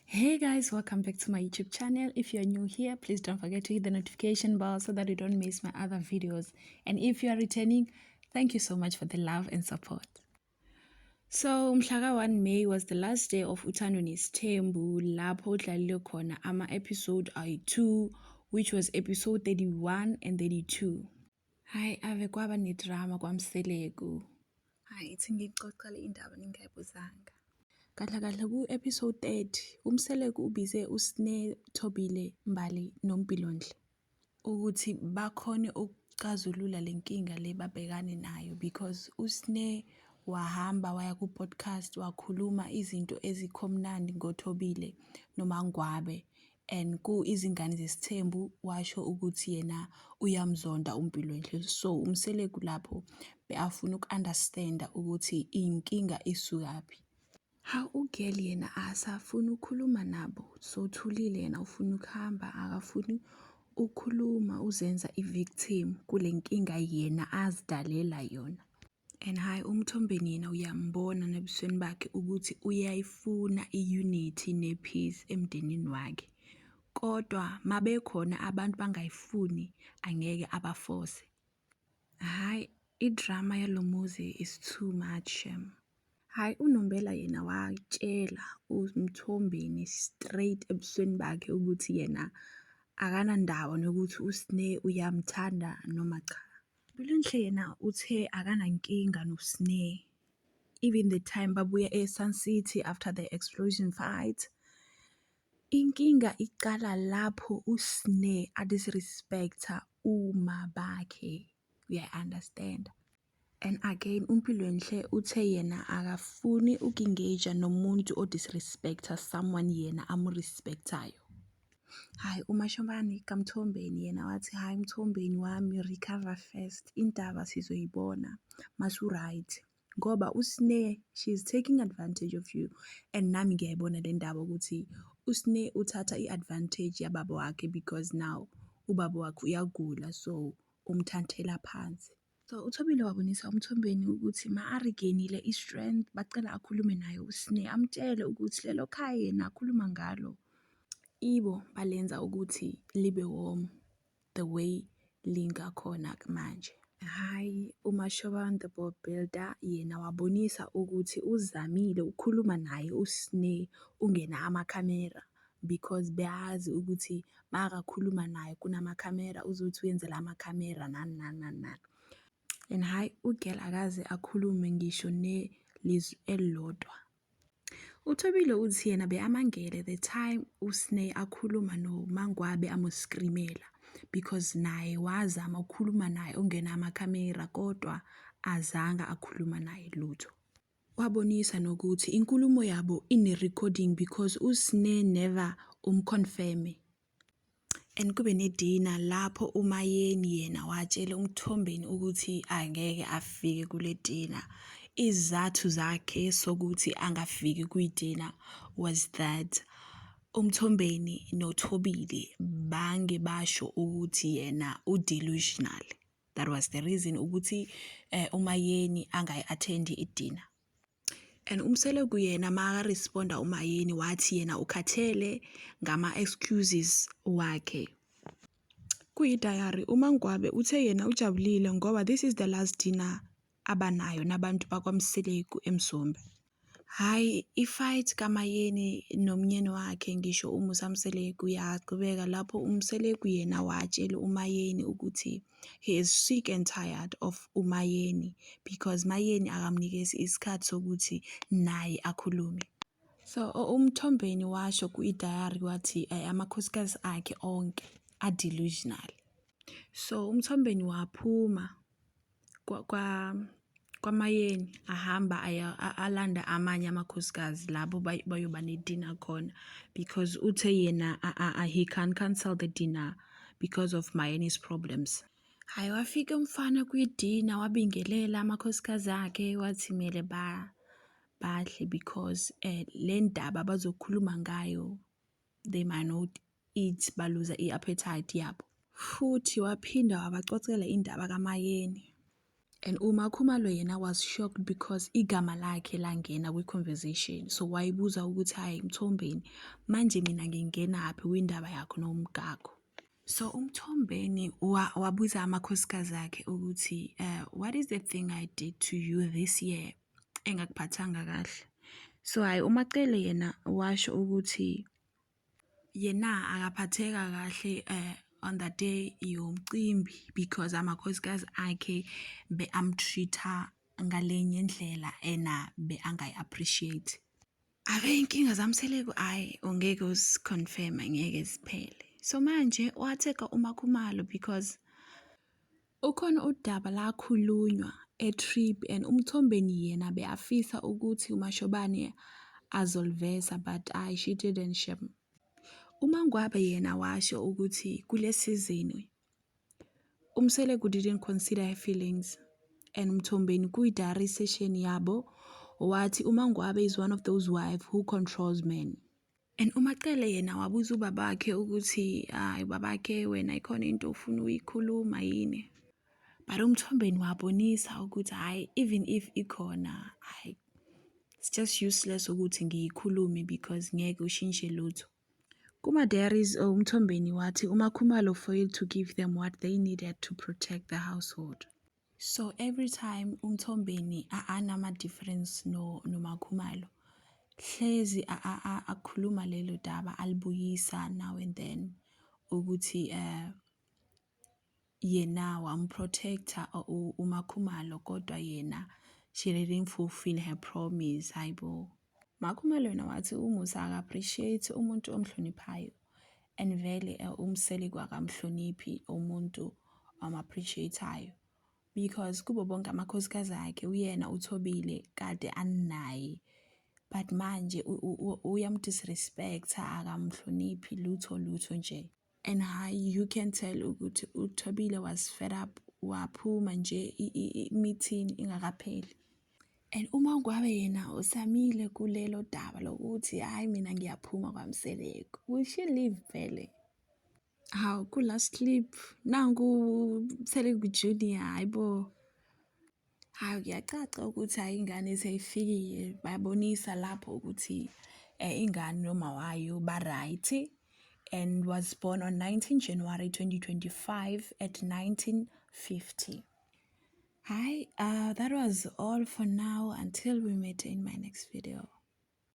Hey guys, welcome back to my YouTube channel. If you're new here, please don't forget to hit the notification bell so that you don't miss my other videos. And if you are returning, thank you so much for the love and support. So, Mhlaka 1 May was the last day of Uthando Nesithembu lapho udlalile khona ama-episode ayi-2, which was episode 31 and 32. Hayi, ave kwaba nedrama kwaMseleku. Hayi, ithi ngixoxele indaba ningayibuzanga. Kahle ku-episode 30, uMseleku ubize uSne Thobile Mbali noMpilonhle ukuthi bakhone ukuxazulula le nkinga le babhekane nayo because uSne wahamba waya ku-podcast wakhuluma izinto ezikhomnandi ngoThobile noMangwabe and izingane zesithembu washo ukuthi yena uyamzonda uMpilonhle. So uMseleku lapho beafuna uku-understanda ukuthi inkinga isukaphi. Ugirl yena asafuni ukukhuluma nabo, sothulile yena ufuna ukuhamba, akafuni ukukhuluma uzenza i-victim kule nkinga yena azidalela yona. And uMthombeni yena uyambona nebusweni bakhe ukuthi uyayifuna i-unity ne-peace emndenini wakhe. Kodwa mabekhona abantu bangayifuni angeke abaforce. Idrama yalo muzi is too much. UNombela yena watshela uMthombeni straight ebusweni bakhe ukuthi yena akanandaba nokuthi uSne uyamthanda noma cha. Mpilonhle yena uthe akanankinga noSne. Even the time babuya eSun City after the explosion fight. Inkinga iqala lapho uSne adisrespecta uma bakhe. Uya-understand? And again, uMpilonhle uthe yena akafuni uku-engage nomuntu o-disrespecta someone yena amurespectayo. Umashobane kaMthombeni yena wathi Mthombeni wami, recover first, indaba sizoyibona masu-right. Ngoba uSne, she's taking advantage of you. And nami ngiyayibona le ndaba ukuthi uSne uthatha i-advantage yababa wakhe because now ubaba wakhe uyagula so umthanthela phansi. So uThobile wabonisa uMthombeni ukuthi ma-regainile i-strength bacela akhulume naye uSne amtshele ukuthi lelo khaya yena akhuluma ngalo ibo balenza ukuthi libe warm the way lingakhona manje. uMashobane the board builder yena wabonisa ukuthi uzamile ukukhuluma naye uSne ungena amakhamera because beyazi ukuthi makakhuluma naye kunamakhamera uzothi uyenzela amakhamera nani. And ugirl akaze akhulume ngisho nelizwi elilodwa. uThobile uthi yena beamangele the time uSne akhuluma noMangwabe amuscreamela because naye wazama ukukhuluma naye ungena amakhamera kodwa azanga akhuluma naye lutho. Wabonisa nokuthi inkulumo yabo ine-recording because uSne never umconfirme. And kube nedina lapho uMayeni yena watshela uMthombeni ukuthi angeke afike kule dina. Izathu zakhe sokuthi angafiki kuyidina was that uMthombeni noThobile bange basho ukuthi yena delusional. That was the reason ukuthi uMayeni angayi-attend idina. And uMseleku yena maka-responda uMayeni wathi yena ukhathele ngama-excuses wakhe. Kuyi-diary uMangwabe uthe yena ujabulile ngoba this is the last dinner abanayo nabantu bakwaMseleku eMzombe. I-fight kaMayeni nomnyeni wakhe ngisho uMusa Mseleku yaqhubeka lapho uMseleku yena watshela uMayeni ukuthi he is sick and tired of uMayeni because Mayeni akamnikezi isikhathi sokuthi naye akhulume. So uMthombeni washo ku-diary wathi amakhosikazi akhe onke delusional. So uMthombeni waphuma kwaMayeni ahamba alanda amanye amakhosikazi labo bayoba ne-dinner khona because uthe yena he can't cancel the dinner because of Mayeni's problems. Wafika umfana kwi-dinner wabingelela amakhosikazi akhe wathi mele badle because le ndaba bazokhuluma ngayo they might not eat baluza i-appetite yabo. Futhi waphinda wabacocela indaba kaMayeni. And uMakhumalo yena was shocked because igama lakhe langena kwi-conversation. So wayibuza ukuthi hayi Mthombeni, manje mina ngingenaphi kwindaba yakho nomgakho. So uMthombeni wabuza amakhosikazi akhe ukuthi what is the thing I did to you this year engakuphathanga kahle. So hayi uMacele yena washo ukuthi yena akaphatheka kahle on that day yomcimbi because amakhosikazi akhe be-amtreat-a ngalenye ndlela ena be-angayi-appreciate. Ake inkinga zamseleko ayi ungeke usiconfirm ngeke ziphele. So manje watheka uMakhumalo because ukhona udaba lakhulunywa e-trip and uMthombeni yena beafisa ukuthi uMashobane azoliveza but she didn't share. uMangwabe yena washo ukuthi kule season uMseleku didn't consider her feelings and Mthombeni kuyi-diary session yabo wathi uMangwabe is one of those wives who controls men. And uMacele yena wabuza ubabakhe ukuthi hayi babakhe wena ikhona into ofuna uyikhuluma yini. But uMthombeni wabonisa ukuthi hayi even if ikhona hayi it's just useless ukuthi ngiyikhulume because ngeke ushintshe lutho. Kuma-diaries uMthombeni wathi uMakhumalo failed to give them what they needed to protect the household. So every time uMthombeni anama-difference noMakhumalo hlezi akhuluma lelo daba alibuyisa now and then ukuthi yena wamprotecta uMakhumalo kodwa yena she didn't fulfill her promise hayibo. Makhumalo yena wathi umusa aka-appreciate umuntu omhloniphayo and vele uMseleku akamhloniphi umuntu ama-appreciate-ayo because kubo bonke amakhosikazi akhe uyena uThobile kade anaye but manje uyamdisrespecta akamhloniphi lutho nje. And you can tell ukuthi uThobile was fed up waphuma nje i-meeting ingakapheli. And uMangwabe yena usamile kulelo daba lokuthi hayi mina ngiyaphuma kwaMseleku. Will she leave vele? Hawu ku-last clip nangu Mseleku Junior hayibo. Hayi kuyacaca ukuthi hayi ingane seyifikile bayabonisa lapho ukuthi ingane noma wayo ba-right and was born on 19 January 2025 at 1950. Hi, that was all for now until we meet in my next video.